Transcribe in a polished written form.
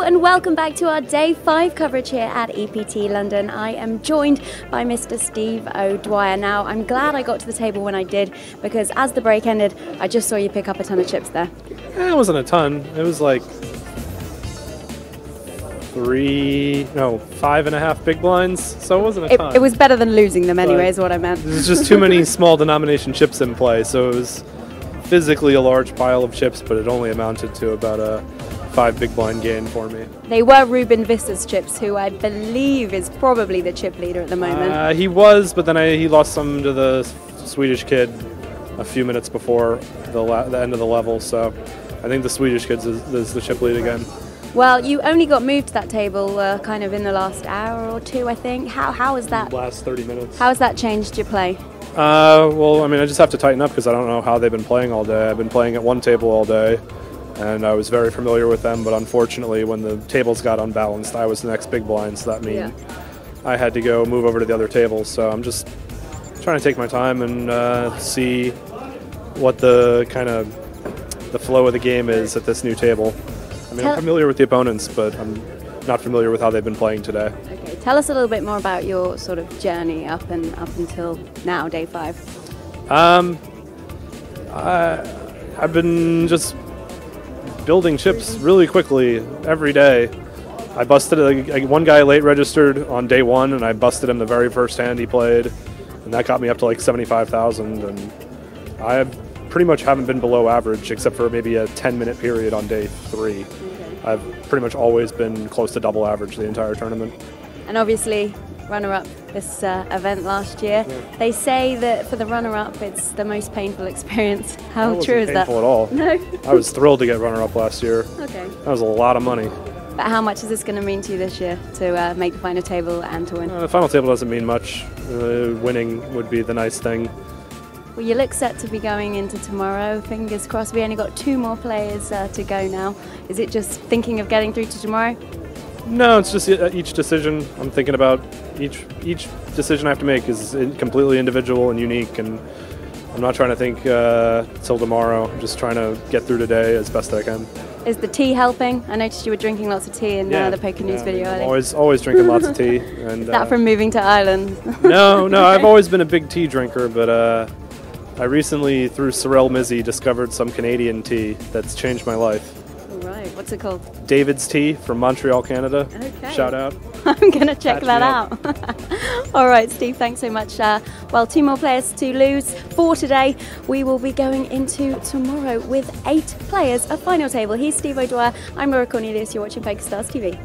and welcome back to our Day 5 coverage here at EPT London. I am joined by Mr. Steve O'Dwyer. Now, I'm glad I got to the table when I did, because as the break ended, I just saw you pick up a ton of chips there. It wasn't a ton. It was like 5.5 big blinds, so it wasn't a ton. It was better than losing them anyway, is what I meant. There's just too many small denomination chips in play, so it was physically a large pile of chips, but it only amounted to about a 5 big blind gain for me. They were Ruben Visser's chips, who I believe is probably the chip leader at the moment. He was, but then he lost some to the Swedish kid a few minutes before the end of the level, so I think the Swedish kid is the chip lead again. Well, you only got moved to that table kind of in the last hour or two, I think. How has that? Last 30 minutes. How has that changed your play? Well, I mean, I just have to tighten up because I don't know how they've been playing all day. I've been playing at one table all day, and I was very familiar with them, but unfortunately, when the tables got unbalanced, I was the next big blind, so that means I had to go move over to the other table. So I'm just trying to take my time and see what the flow of the game is at this new table. I mean, I'm familiar with the opponents, but I'm not familiar with how they've been playing today. Okay, tell us a little bit more about your sort of journey up until now, Day 5. I've been just building chips really quickly every day. I busted one guy late registered on day 1, and I busted him the very first hand he played, and that got me up to like 75,000. And I pretty much haven't been below average except for maybe a 10-minute period on day 3. I've pretty much always been close to double average the entire tournament. And obviously, runner-up this event last year. Yeah. They say that for the runner-up, it's the most painful experience. How true is that? Painful at all. No. I was thrilled to get runner-up last year. Okay. That was a lot of money. But how much is this going to mean to you this year to make the final table and to win? The final table doesn't mean much. Winning would be the nice thing. Well, you look set to be going into tomorrow. Fingers crossed. We only got 2 more players to go now. Is it just thinking of getting through to tomorrow? No, it's just each decision. I'm thinking about each decision I have to make is completely individual and unique, and I'm not trying to think till tomorrow. I'm just trying to get through today as best I can. Is the tea helping? I noticed you were drinking lots of tea in the Poker News video earlier. Always drinking lots of tea. And, is that from moving to Ireland? No, I've always been a big tea drinker, but I recently, through Sorel Mizzi, discovered some Canadian tea that's changed my life. All right, what's it called? David's Tea from Montreal, Canada. Okay. Shout out. I'm going to check that out. All right, Steve, thanks so much. Well, 2 more players to lose for today. We will be going into tomorrow with 8 players, a final table. He's Steve O'Dwyer. I'm Laura Cornelius. You're watching PokerStars TV.